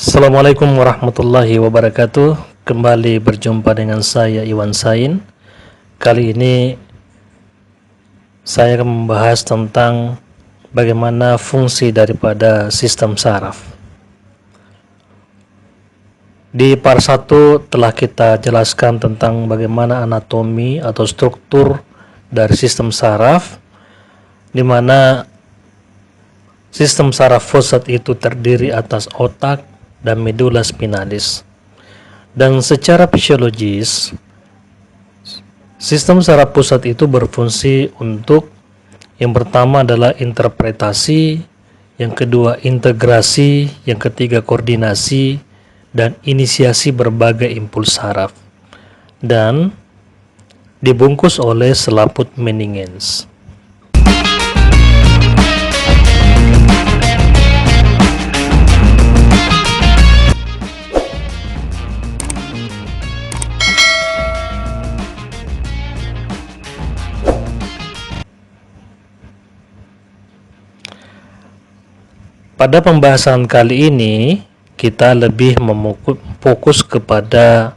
Assalamualaikum warahmatullahi wabarakatuh. Kembali berjumpa dengan saya Iwan Sain. Kali ini saya akan membahas tentang bagaimana fungsi daripada sistem saraf. Di part 1 telah kita jelaskan tentang bagaimana anatomi atau struktur dari sistem saraf, di mana sistem saraf pusat itu terdiri atas otak dan medula spinalis. Dan secara fisiologis, sistem saraf pusat itu berfungsi untuk yang pertama adalah interpretasi, yang kedua integrasi, yang ketiga koordinasi, dan inisiasi berbagai impuls saraf, dan dibungkus oleh selaput meningens. Pada pembahasan kali ini, kita lebih fokus kepada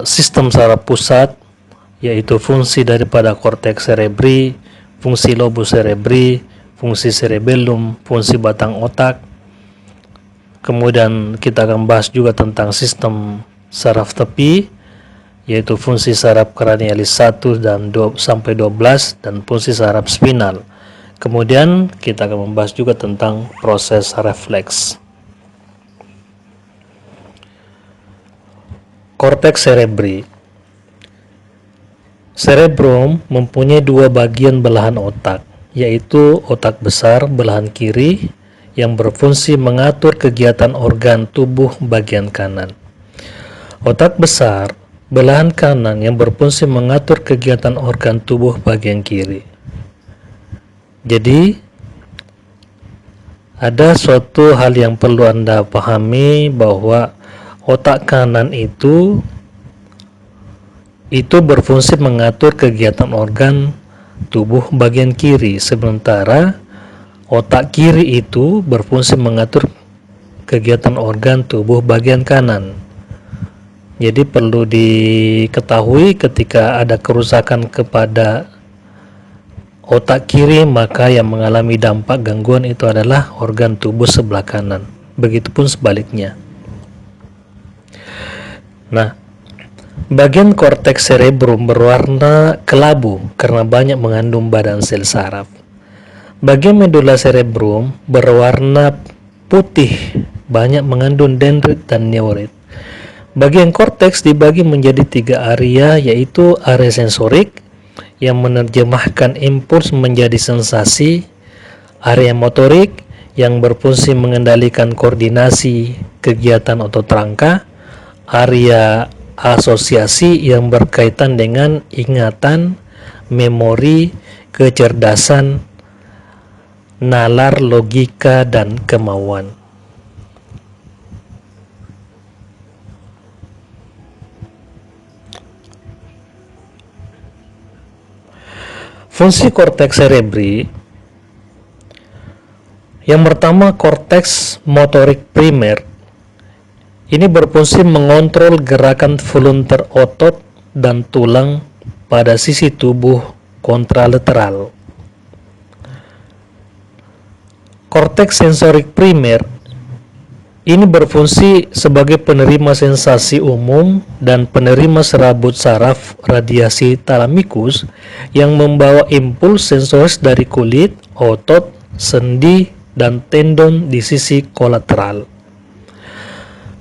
sistem saraf pusat, yaitu fungsi daripada korteks cerebri, fungsi lobus cerebri, fungsi cerebellum, fungsi batang otak. Kemudian kita akan bahas juga tentang sistem saraf tepi, yaitu fungsi saraf kranialis 1 dan 2 sampai 12 dan fungsi saraf spinal. Kemudian kita akan membahas juga tentang proses refleks. Korteks cerebri. Cerebrum mempunyai dua bagian belahan otak, yaitu otak besar belahan kiri yang berfungsi mengatur kegiatan organ tubuh bagian kanan. Otak besar belahan kanan yang berfungsi mengatur kegiatan organ tubuh bagian kiri. Jadi, ada suatu hal yang perlu Anda pahami, bahwa otak kanan itu berfungsi mengatur kegiatan organ tubuh bagian kiri, sementara otak kiri itu berfungsi mengatur kegiatan organ tubuh bagian kanan. Jadi perlu diketahui, ketika ada kerusakan kepada otak kiri, maka yang mengalami dampak gangguan itu adalah organ tubuh sebelah kanan. Begitupun sebaliknya. Nah, bagian korteks cerebrum berwarna kelabu karena banyak mengandung badan sel saraf. Bagian medula cerebrum berwarna putih, banyak mengandung dendrit dan neurit. Bagian korteks dibagi menjadi 3 area, yaitu area sensorik yang menerjemahkan impuls menjadi sensasi, area motorik yang berfungsi mengendalikan koordinasi kegiatan otot rangka, area asosiasi yang berkaitan dengan ingatan, memori, kecerdasan, nalar, logika, dan kemauan. Fungsi korteks cerebri. Yang pertama, korteks motorik primer. Ini berfungsi mengontrol gerakan volunter otot dan tulang pada sisi tubuh kontralateral. Korteks sensorik primer ini berfungsi sebagai penerima sensasi umum dan penerima serabut saraf radiasi thalamikus yang membawa impuls sensoris dari kulit, otot, sendi, dan tendon di sisi kolateral.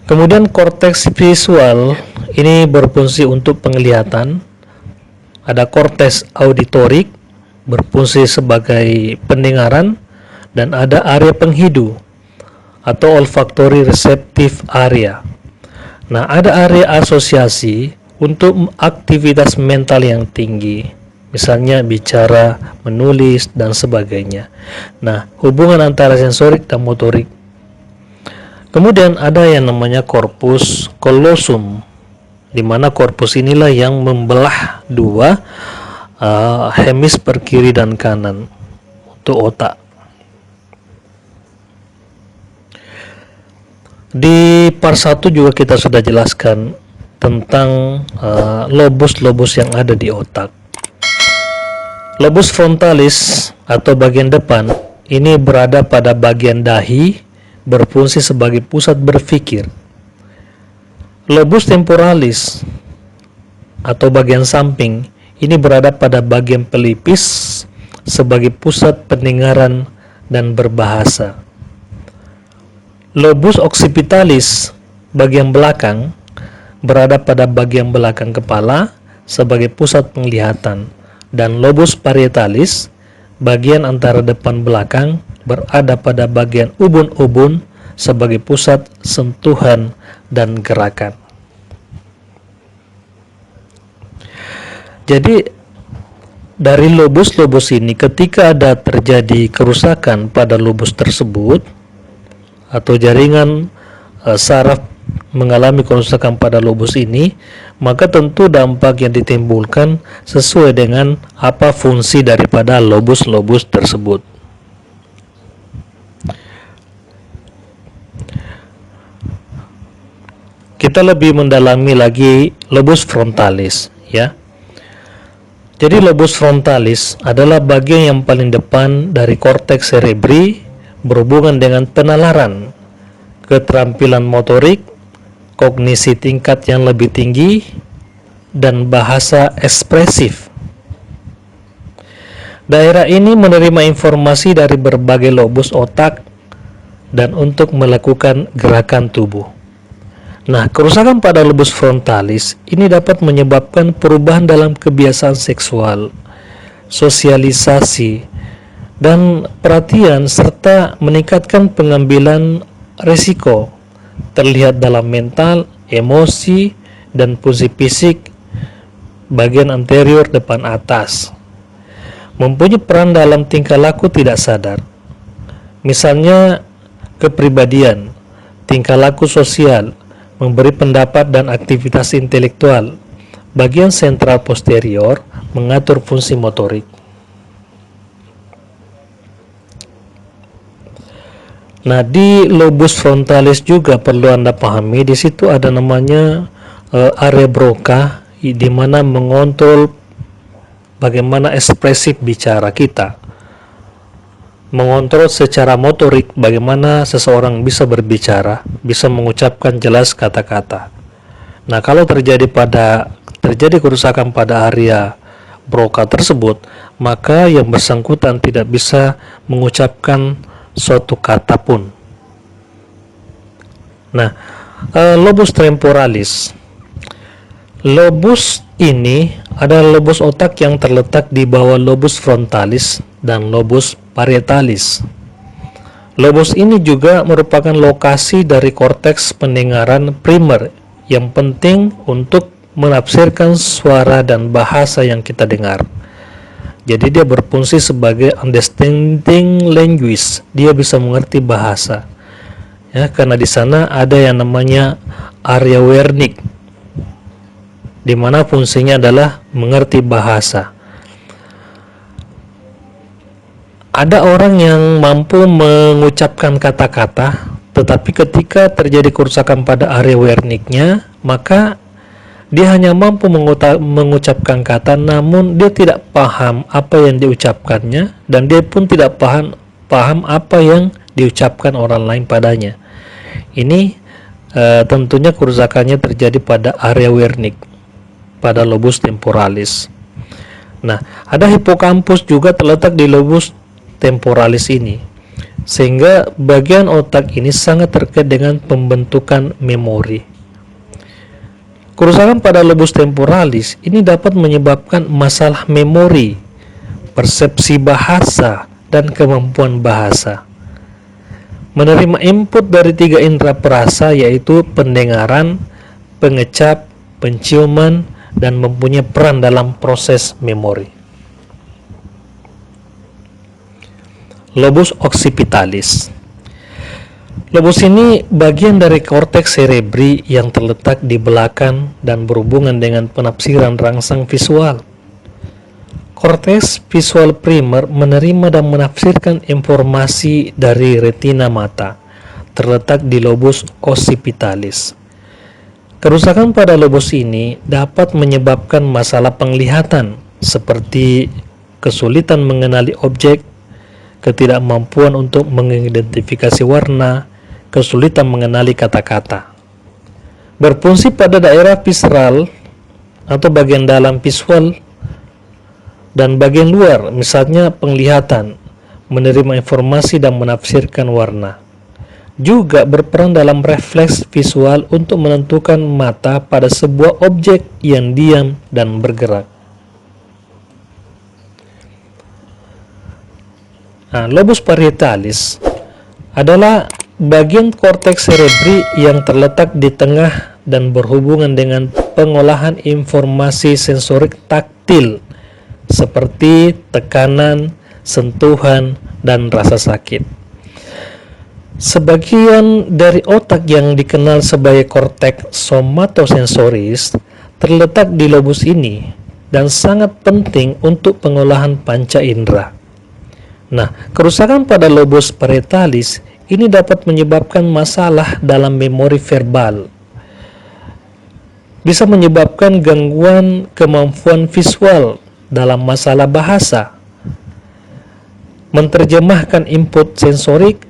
Kemudian korteks visual ini berfungsi untuk penglihatan. Ada korteks auditorik berfungsi sebagai pendengaran, dan ada area penghidu atau olfactory receptive area. Nah, ada area asosiasi untuk aktivitas mental yang tinggi, misalnya bicara, menulis, dan sebagainya. Nah, hubungan antara sensorik dan motorik. Kemudian ada yang namanya korpus callosum, di mana korpus inilah yang membelah dua hemisfer kiri dan kanan untuk otak. Di part 1 juga kita sudah jelaskan tentang lobus-lobus yang ada di otak. Lobus frontalis atau bagian depan ini berada pada bagian dahi, berfungsi sebagai pusat berpikir. Lobus temporalis atau bagian samping ini berada pada bagian pelipis sebagai pusat pendengaran dan berbahasa. Lobus occipitalis bagian belakang berada pada bagian belakang kepala sebagai pusat penglihatan, dan lobus parietalis bagian antara depan belakang berada pada bagian ubun-ubun sebagai pusat sentuhan dan gerakan. Jadi dari lobus-lobus ini, ketika ada terjadi kerusakan pada lobus tersebut atau jaringan saraf mengalami kerusakan pada lobus ini, maka tentu dampak yang ditimbulkan sesuai dengan apa fungsi daripada lobus-lobus tersebut. Kita lebih mendalami lagi lobus frontalis, ya. Jadi lobus frontalis adalah bagian yang paling depan dari korteks cerebri, berhubungan dengan penalaran, keterampilan motorik, kognisi tingkat yang lebih tinggi, dan bahasa ekspresif. Daerah ini menerima informasi dari berbagai lobus otak dan untuk melakukan gerakan tubuh. Nah, kerusakan pada lobus frontalis ini dapat menyebabkan perubahan dalam kebiasaan seksual, sosialisasi, dan perhatian, serta meningkatkan pengambilan risiko terlihat dalam mental, emosi, dan fungsi fisik bagian anterior depan atas. Mempunyai peran dalam tingkah laku tidak sadar, misalnya kepribadian, tingkah laku sosial, memberi pendapat, dan aktivitas intelektual. Bagian sentral posterior mengatur fungsi motorik. Nah, di lobus frontalis juga perlu Anda pahami, di situ ada namanya area Broca, di mana mengontrol bagaimana ekspresif bicara kita, mengontrol secara motorik bagaimana seseorang bisa berbicara, bisa mengucapkan jelas kata-kata. Nah, kalau terjadi kerusakan pada area Broca tersebut, maka yang bersangkutan tidak bisa mengucapkan suatu kata pun. Nah, lobus temporalis. Lobus ini adalah lobus otak yang terletak di bawah lobus frontalis dan lobus parietalis. Lobus ini juga merupakan lokasi dari korteks pendengaran primer yang penting untuk menafsirkan suara dan bahasa yang kita dengar. Jadi dia berfungsi sebagai understanding language, dia bisa mengerti bahasa. Ya, karena di sana ada yang namanya area Wernicke, di mana fungsinya adalah mengerti bahasa. Ada orang yang mampu mengucapkan kata-kata, tetapi ketika terjadi kerusakan pada area Wernicke-nya, maka dia hanya mampu mengucapkan kata, namun dia tidak paham apa yang diucapkannya, dan dia pun tidak paham apa yang diucapkan orang lain padanya. Ini tentunya kerusakannya terjadi pada area Wernicke, pada lobus temporalis. Nah, ada hipokampus juga terletak di lobus temporalis ini, sehingga bagian otak ini sangat terkait dengan pembentukan memori. Kerusakan pada lobus temporalis ini dapat menyebabkan masalah memori, persepsi bahasa, dan kemampuan bahasa. Menerima input dari 3 indera perasa, yaitu pendengaran, pengecap, penciuman, dan mempunyai peran dalam proses memori. Lobus occipitalis. Lobus ini bagian dari korteks cerebri yang terletak di belakang dan berhubungan dengan penafsiran rangsang visual. Korteks visual primer menerima dan menafsirkan informasi dari retina mata, terletak di lobus occipitalis. Kerusakan pada lobus ini dapat menyebabkan masalah penglihatan seperti kesulitan mengenali objek, ketidakmampuan untuk mengidentifikasi warna, kesulitan mengenali kata-kata. Berfungsi pada daerah visceral atau bagian dalam visual dan bagian luar, misalnya penglihatan, menerima informasi dan menafsirkan warna. Juga berperan dalam refleks visual untuk menentukan mata pada sebuah objek yang diam dan bergerak. Nah, lobus parietalis adalah bagian korteks cerebri yang terletak di tengah dan berhubungan dengan pengolahan informasi sensorik taktil seperti tekanan, sentuhan, dan rasa sakit. Sebagian dari otak yang dikenal sebagai korteks somatosensoris terletak di lobus ini dan sangat penting untuk pengolahan panca indera. Nah, kerusakan pada lobus parietalis ini dapat menyebabkan masalah dalam memori verbal. Bisa menyebabkan gangguan kemampuan visual dalam masalah bahasa, menerjemahkan input sensorik,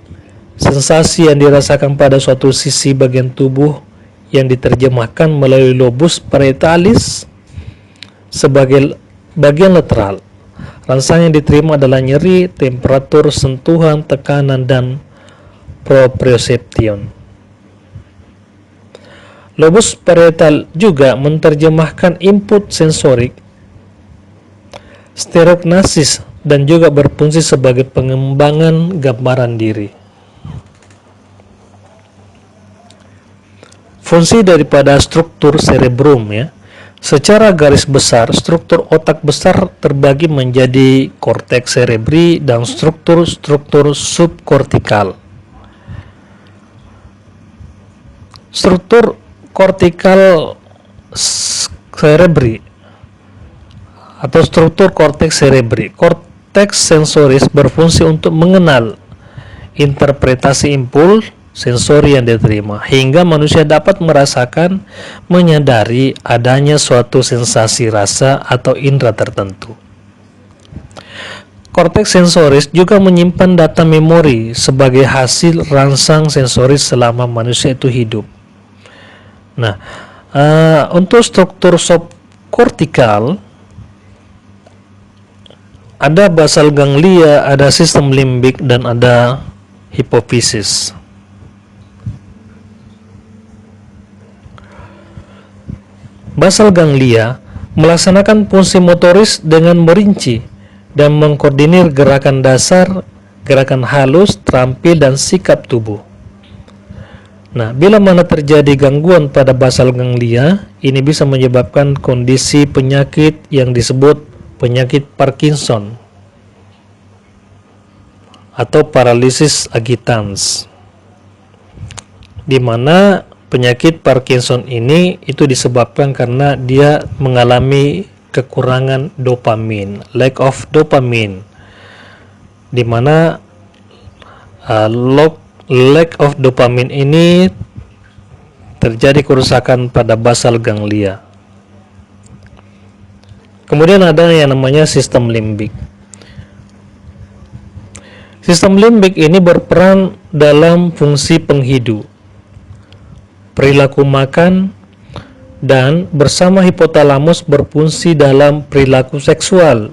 sensasi yang dirasakan pada suatu sisi bagian tubuh yang diterjemahkan melalui lobus parietalis sebagai bagian lateral. Rasa yang diterima adalah nyeri, temperatur, sentuhan, tekanan, dan proprioception. Lobus parietal juga menerjemahkan input sensorik, stereognosis, dan juga berfungsi sebagai pengembangan gambaran diri. Fungsi daripada struktur cerebrum ya. Secara garis besar, struktur otak besar terbagi menjadi korteks cerebri dan struktur-struktur subkortikal. Struktur kortikal cerebri atau struktur korteks cerebri. Korteks sensoris berfungsi untuk mengenal, interpretasi impuls sensori yang diterima, hingga manusia dapat merasakan, menyadari adanya suatu sensasi rasa atau indera tertentu. Korteks sensoris juga menyimpan data memori sebagai hasil rangsang sensoris selama manusia itu hidup. Nah, untuk struktur subkortikal ada basal ganglia, ada sistem limbik, dan ada hipofisis. Basal ganglia melaksanakan fungsi motoris dengan merinci dan mengkoordinir gerakan dasar, gerakan halus, terampil, dan sikap tubuh. Nah, bila mana terjadi gangguan pada basal ganglia, ini bisa menyebabkan kondisi penyakit yang disebut penyakit Parkinson atau paralisis agitans, di mana penyakit Parkinson ini itu disebabkan karena dia mengalami kekurangan dopamin, lack of dopamine, di mana lack of dopamine ini terjadi kerusakan pada basal ganglia. Kemudian ada yang namanya sistem limbik. Sistem limbik ini berperan dalam fungsi penghidu, perilaku makan, dan bersama hipotalamus berfungsi dalam perilaku seksual,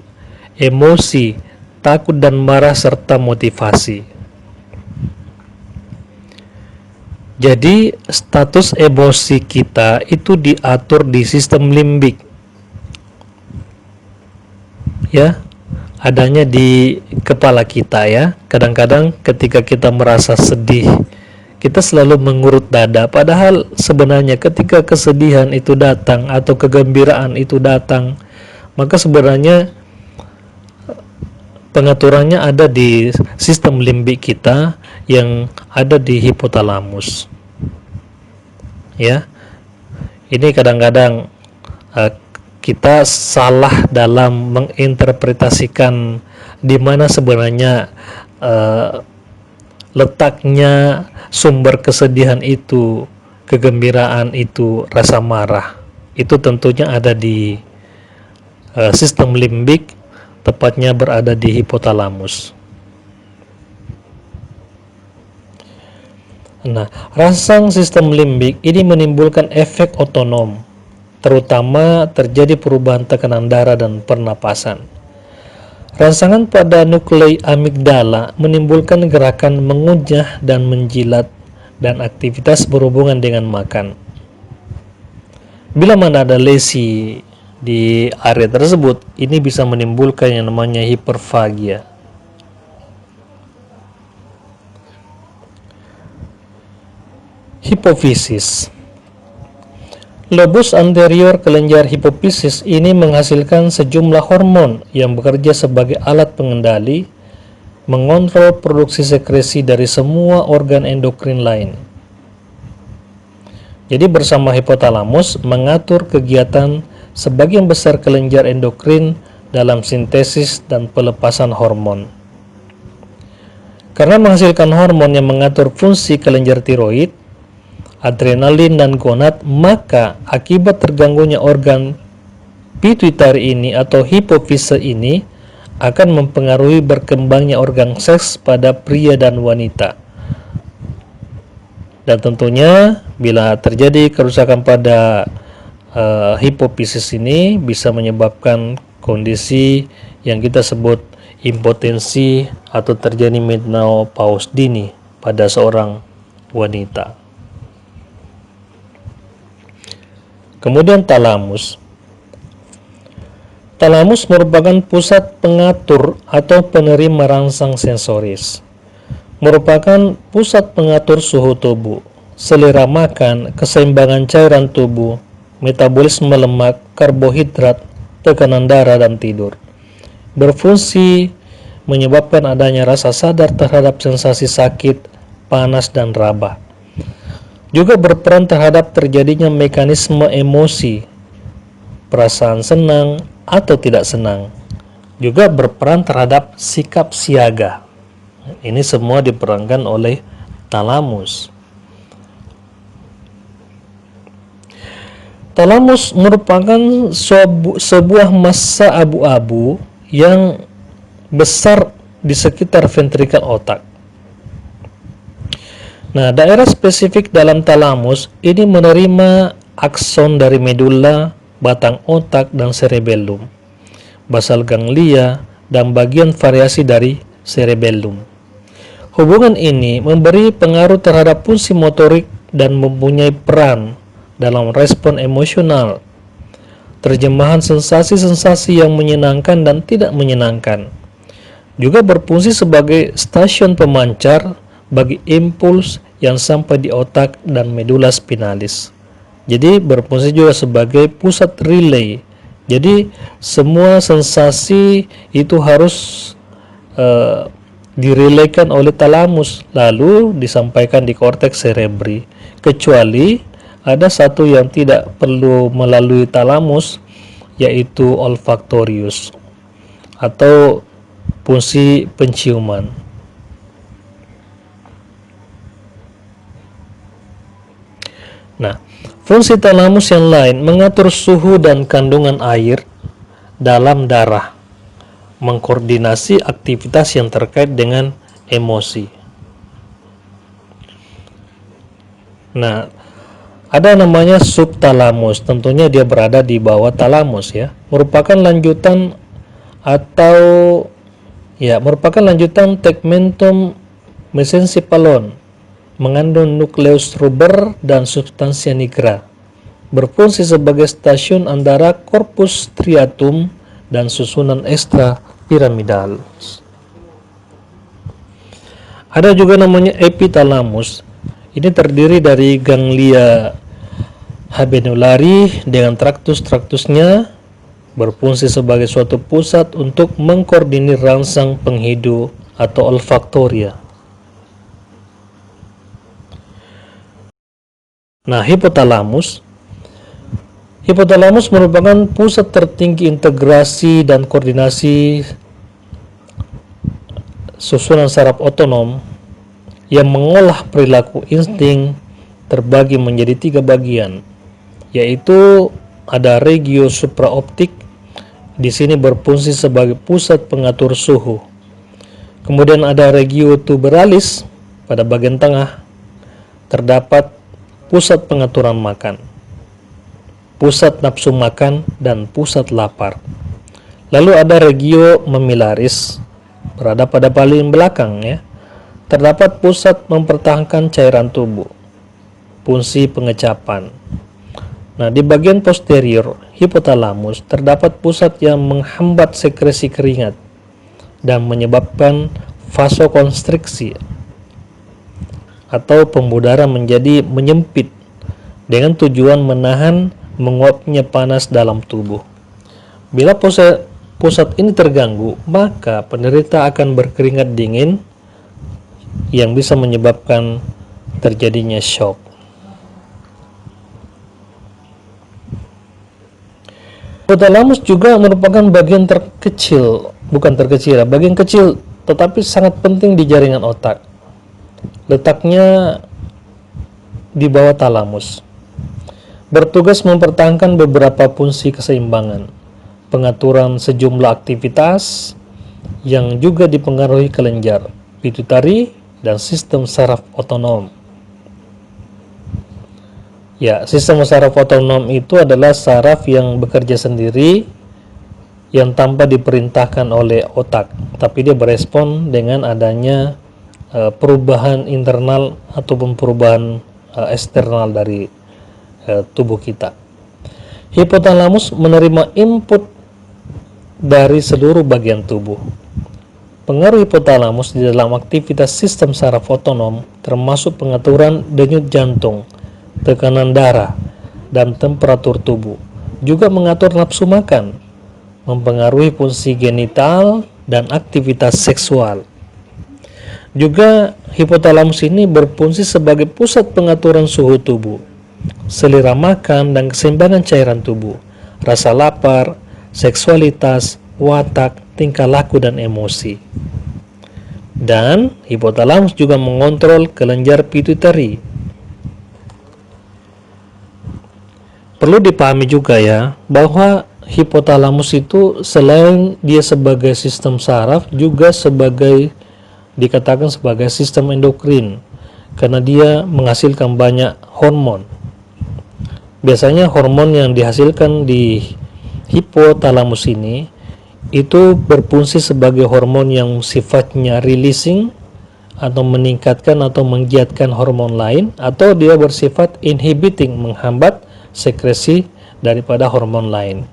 emosi, takut dan marah, serta motivasi. Jadi status emosi kita itu diatur di sistem limbik, ya, adanya di kepala kita ya. Kadang-kadang ketika kita merasa sedih, kita selalu mengurut dada, padahal sebenarnya ketika kesedihan itu datang atau kegembiraan itu datang, maka sebenarnya pengaturannya ada di sistem limbik kita yang ada di hipotalamus. Ya, ini kadang-kadang kita salah dalam menginterpretasikan di mana sebenarnya letaknya sumber kesedihan itu, kegembiraan itu, rasa marah, itu tentunya ada di sistem limbik, tepatnya berada di hipotalamus. Nah, rangsang sistem limbik ini menimbulkan efek otonom, terutama terjadi perubahan tekanan darah dan pernapasan. Rangsangan pada nuklei amigdala menimbulkan gerakan mengunyah dan menjilat dan aktivitas berhubungan dengan makan. Bila mana ada lesi di area tersebut, ini bisa menimbulkan yang namanya hiperfagia. Hipofisis. Lobus anterior kelenjar hipofisis ini menghasilkan sejumlah hormon yang bekerja sebagai alat pengendali, mengontrol produksi sekresi dari semua organ endokrin lain. Jadi bersama hipotalamus mengatur kegiatan sebagian besar kelenjar endokrin dalam sintesis dan pelepasan hormon. Karena menghasilkan hormon yang mengatur fungsi kelenjar tiroid, adrenalin dan gonad, maka akibat terganggunya organ pituitari ini atau hipofise ini akan mempengaruhi berkembangnya organ seks pada pria dan wanita. Dan tentunya bila terjadi kerusakan pada hipofisis ini bisa menyebabkan kondisi yang kita sebut impotensi atau terjadi menopause dini pada seorang wanita. Kemudian talamus. Talamus merupakan pusat pengatur atau penerima rangsang sensoris. Merupakan pusat pengatur suhu tubuh, selera makan, keseimbangan cairan tubuh, metabolisme lemak, karbohidrat, tekanan darah, dan tidur. Berfungsi menyebabkan adanya rasa sadar terhadap sensasi sakit, panas, dan raba. Juga berperan terhadap terjadinya mekanisme emosi, perasaan senang atau tidak senang. Juga berperan terhadap sikap siaga. Ini semua diperankan oleh talamus. Talamus merupakan sebuah massa abu-abu yang besar di sekitar ventrikel otak. Nah, daerah spesifik dalam talamus ini menerima akson dari medula, batang otak, dan cerebellum, basal ganglia, dan bagian variasi dari cerebellum. Hubungan ini memberi pengaruh terhadap fungsi motorik dan mempunyai peran dalam respon emosional, terjemahan sensasi-sensasi yang menyenangkan dan tidak menyenangkan. Juga berfungsi sebagai stasiun pemancar bagi impuls yang sampai di otak dan medula spinalis. Jadi berfungsi juga sebagai pusat relay. Jadi semua sensasi itu harus direlaykan oleh talamus lalu disampaikan di korteks cerebri. Kecuali ada satu yang tidak perlu melalui talamus, yaitu olfaktorius atau fungsi penciuman. Nah, fungsi talamus yang lain mengatur suhu dan kandungan air dalam darah, mengkoordinasi aktivitas yang terkait dengan emosi. Nah, ada namanya subtalamus, tentunya dia berada di bawah talamus ya. Merupakan lanjutan tegmentum mesencephalon, mengandung nukleus ruber dan substansia nigra, berfungsi sebagai stasiun antara corpus striatum dan susunan ekstrapiramidal. Ada juga namanya epitalamus. Ini terdiri dari ganglia habenulari dengan traktus-traktusnya, berfungsi sebagai suatu pusat untuk mengkoordinir rangsang penghidu atau olfaktoria. Nah, hipotalamus merupakan pusat tertinggi integrasi dan koordinasi susunan saraf otonom, yang mengolah perilaku insting terbagi menjadi 3 bagian, yaitu ada regio supraoptik, di sini berfungsi sebagai pusat pengatur suhu. Kemudian ada regio tuberalis, pada bagian tengah terdapat pusat pengaturan makan, pusat nafsu makan, dan pusat lapar. Lalu ada regio mamillaris, berada pada paling belakang ya. Terdapat pusat mempertahankan cairan tubuh, fungsi pengecapan. Nah, di bagian posterior hipotalamus terdapat pusat yang menghambat sekresi keringat dan menyebabkan vasokonstriksi atau pembudara menjadi menyempit dengan tujuan menahan menguapnya panas dalam tubuh. Bila pusat ini terganggu, maka penderita akan berkeringat dingin yang bisa menyebabkan terjadinya shock. Hipotalamus juga merupakan bagian terkecil, bagian kecil tetapi sangat penting di jaringan otak. Letaknya di bawah talamus. Bertugas mempertahankan beberapa fungsi keseimbangan, pengaturan sejumlah aktivitas yang juga dipengaruhi kelenjar pituitari dan sistem saraf otonom. Ya, sistem saraf otonom itu adalah saraf yang bekerja sendiri, yang tanpa diperintahkan oleh otak, tapi dia berespon dengan adanya perubahan internal ataupun perubahan eksternal dari tubuh kita. Hipotalamus menerima input dari seluruh bagian tubuh. Pengaruh hipotalamus di dalam aktivitas sistem saraf otonom termasuk pengaturan denyut jantung, tekanan darah, dan temperatur tubuh. Juga mengatur nafsu makan, mempengaruhi fungsi genital dan aktivitas seksual. Juga hipotalamus ini berfungsi sebagai pusat pengaturan suhu tubuh, selera makan dan keseimbangan cairan tubuh, rasa lapar, seksualitas, watak, tingkah laku, dan emosi. Dan hipotalamus juga mengontrol kelenjar pituitari. Perlu dipahami juga ya, bahwa hipotalamus itu selain dia sebagai sistem saraf, juga dikatakan sebagai sistem endokrin, karena dia menghasilkan banyak hormon. Biasanya hormon yang dihasilkan di hipotalamus ini itu berfungsi sebagai hormon yang sifatnya releasing atau meningkatkan atau menggiatkan hormon lain, atau dia bersifat inhibiting, menghambat sekresi daripada hormon lain.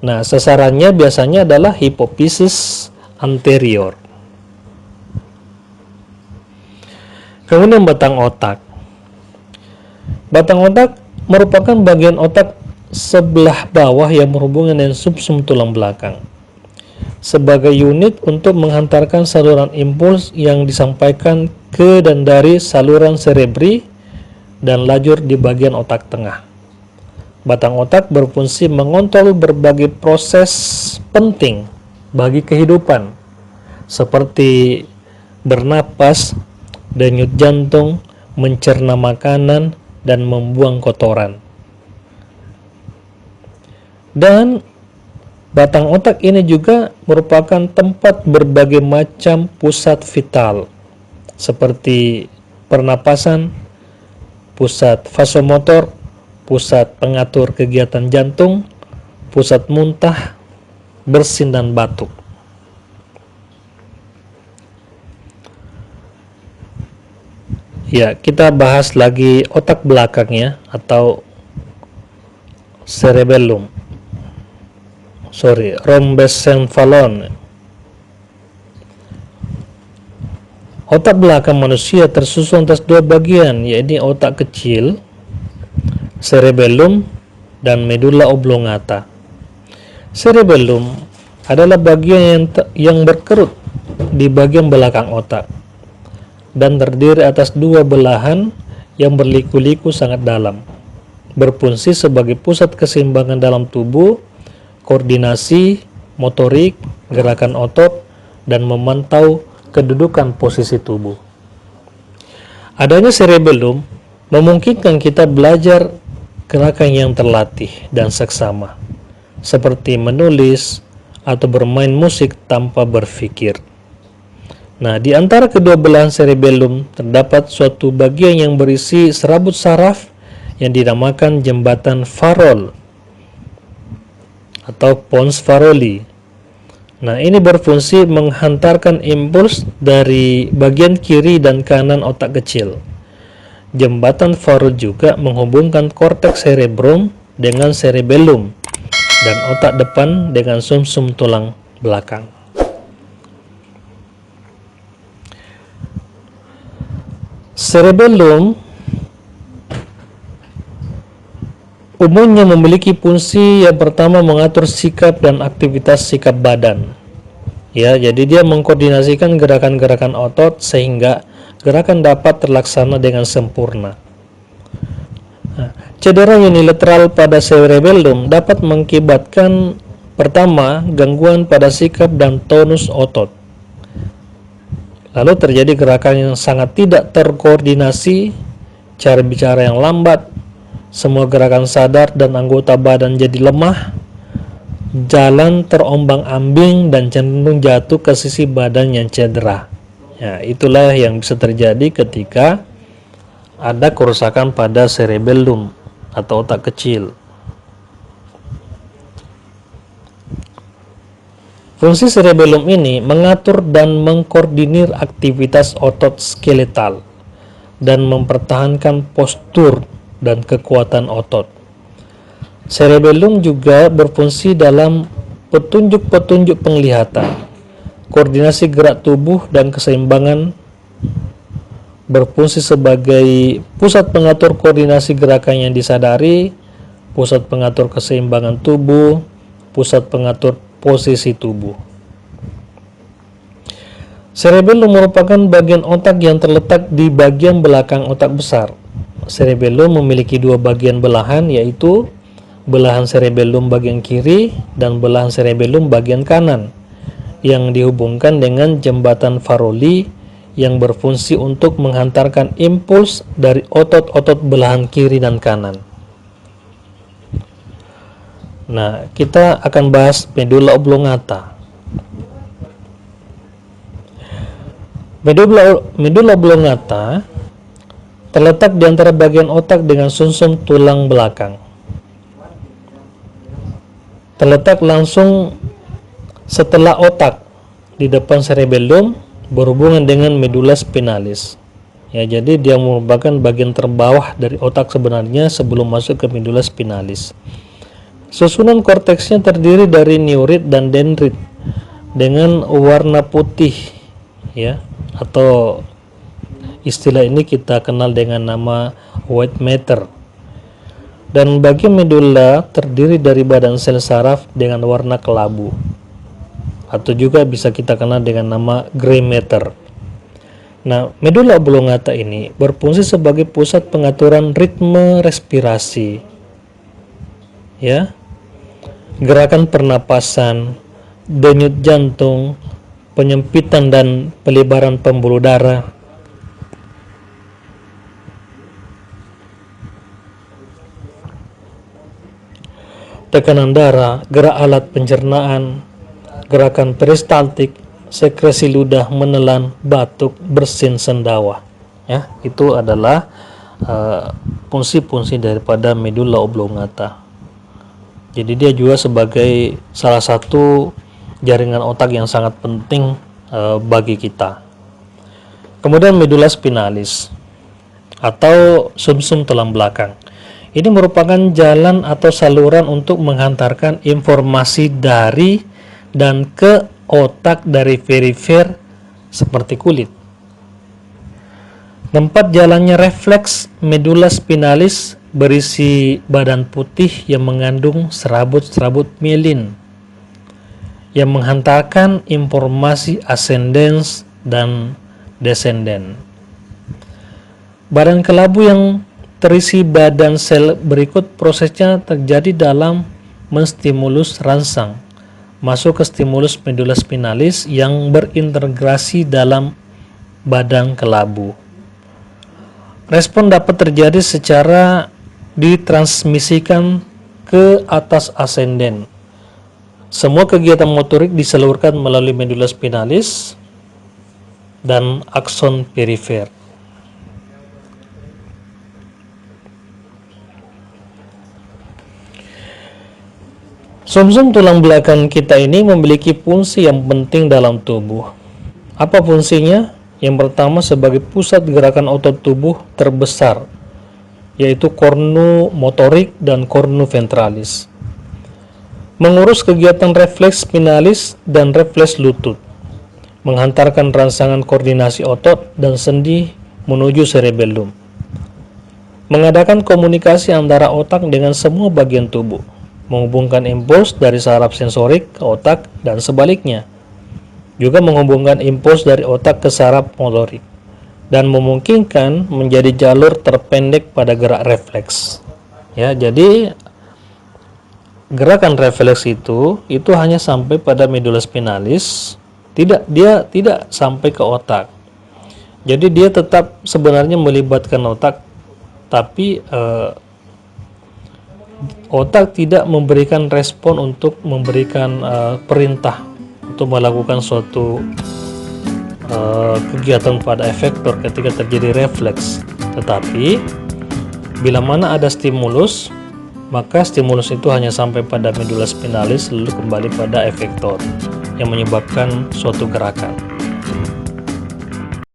Nah, sasarannya biasanya adalah hipofisis anterior. Kemudian batang otak. Batang otak merupakan bagian otak sebelah bawah yang berhubungan dengan sumsum tulang belakang, sebagai unit untuk menghantarkan saluran impuls yang disampaikan ke dan dari saluran cerebri dan lajur di bagian otak tengah. Batang otak berfungsi mengontrol berbagai proses penting bagi kehidupan, seperti bernapas, denyut jantung, mencerna makanan, dan membuang kotoran. Dan batang otak ini juga merupakan tempat berbagai macam pusat vital, seperti pernapasan, pusat vasomotor, pusat pengatur kegiatan jantung, pusat muntah, bersin, dan batuk. Ya, kita bahas lagi otak belakangnya atau cerebellum. Rhomboencephalon. Otak belakang manusia tersusun atas 2 bagian, yaitu otak kecil, cerebellum, dan medulla oblongata. Cerebellum adalah bagian yang berkerut di bagian belakang otak dan terdiri atas 2 belahan yang berliku-liku sangat dalam, berfungsi sebagai pusat keseimbangan dalam tubuh, koordinasi, motorik, gerakan otot, dan memantau kedudukan posisi tubuh. Adanya cerebellum memungkinkan kita belajar gerakan yang terlatih dan seksama, seperti menulis atau bermain musik tanpa berpikir. Nah, di antara kedua belahan cerebellum terdapat suatu bagian yang berisi serabut saraf yang dinamakan jembatan Farol atau pons faroli. Nah, ini berfungsi menghantarkan impuls dari bagian kiri dan kanan otak kecil. Jembatan Farol juga menghubungkan korteks cerebrum dengan cerebellum dan otak depan dengan sumsum tulang belakang. Cerebellum umumnya memiliki fungsi yang pertama mengatur sikap dan aktivitas sikap badan. Ya, jadi dia mengkoordinasikan gerakan-gerakan otot sehingga gerakan dapat terlaksana dengan sempurna. Nah, cedera unilateral pada cerebellum dapat mengakibatkan pertama gangguan pada sikap dan tonus otot. Lalu terjadi gerakan yang sangat tidak terkoordinasi, cara bicara yang lambat, semua gerakan sadar dan anggota badan jadi lemah, jalan terombang-ambing dan cenderung jatuh ke sisi badan yang cedera. Ya, itulah yang bisa terjadi ketika ada kerusakan pada cerebellum atau otak kecil. Fungsi cerebellum ini mengatur dan mengkoordinir aktivitas otot skeletal dan mempertahankan postur dan kekuatan otot. Cerebellum juga berfungsi dalam petunjuk-petunjuk penglihatan, koordinasi gerak tubuh dan keseimbangan, berfungsi sebagai pusat pengatur koordinasi gerakan yang disadari, pusat pengatur keseimbangan tubuh, pusat pengatur posisi tubuh. Cerebellum merupakan bagian otak yang terletak di bagian belakang otak besar. Cerebellum memiliki dua bagian belahan, yaitu belahan cerebellum bagian kiri dan belahan cerebellum bagian kanan, yang dihubungkan dengan jembatan Faroli yang berfungsi untuk menghantarkan impuls dari otot-otot belahan kiri dan kanan. Nah, kita akan bahas medula oblongata. Medula oblongata terletak di antara bagian otak dengan sumsum tulang belakang. Terletak langsung setelah otak di depan cerebellum berhubungan dengan medula spinalis. Ya, jadi dia merupakan bagian terbawah dari otak sebenarnya sebelum masuk ke medula spinalis. Susunan korteksnya terdiri dari neurit dan dendrit dengan warna putih, ya, atau istilah ini kita kenal dengan nama white matter. Dan bagian medula terdiri dari badan sel saraf dengan warna kelabu, atau juga bisa kita kenal dengan nama gray matter. Nah, medula oblongata ini berfungsi sebagai pusat pengaturan ritme respirasi, ya, gerakan pernapasan, denyut jantung, penyempitan dan pelebaran pembuluh darah. Tekanan darah, gerak alat pencernaan, gerakan peristaltik, sekresi ludah, menelan, batuk, bersin, sendawa. Ya, itu adalah fungsi-fungsi daripada medula oblongata. Jadi dia juga sebagai salah satu jaringan otak yang sangat penting bagi kita. Kemudian medula spinalis atau sumsum tulang belakang. Ini merupakan jalan atau saluran untuk menghantarkan informasi dari dan ke otak dari perifer seperti kulit. Tempat jalannya refleks medula spinalis berisi badan putih yang mengandung serabut-serabut mielin yang menghantarkan informasi ascendens dan descendens. Badan kelabu yang terisi badan sel berikut prosesnya terjadi dalam menstimulus rangsang masuk ke stimulus medula spinalis yang berintegrasi dalam badan kelabu. Respon dapat terjadi secara ditransmisikan ke atas ascenden. Semua kegiatan motorik disalurkan melalui medula spinalis dan akson perifer. Sumsum tulang belakang kita ini memiliki fungsi yang penting dalam tubuh. Apa fungsinya? Yang pertama, sebagai pusat gerakan otot tubuh terbesar, yaitu cornu motorik dan cornu ventralis. Mengurus kegiatan refleks spinalis dan refleks lutut. Menghantarkan rangsangan koordinasi otot dan sendi menuju cerebellum. Mengadakan komunikasi antara otak dengan semua bagian tubuh. Menghubungkan impuls dari saraf sensorik ke otak dan sebaliknya. Juga menghubungkan impuls dari otak ke saraf motorik dan memungkinkan menjadi jalur terpendek pada gerak refleks. Ya, jadi gerakan refleks itu hanya sampai pada medula spinalis, dia tidak sampai ke otak. Jadi dia tetap sebenarnya melibatkan otak, tapi otak tidak memberikan respon untuk memberikan perintah untuk melakukan suatu kegiatan pada efektor ketika terjadi refleks. Tetapi bila mana ada stimulus, maka stimulus itu hanya sampai pada medula spinalis lalu kembali pada efektor yang menyebabkan suatu gerakan.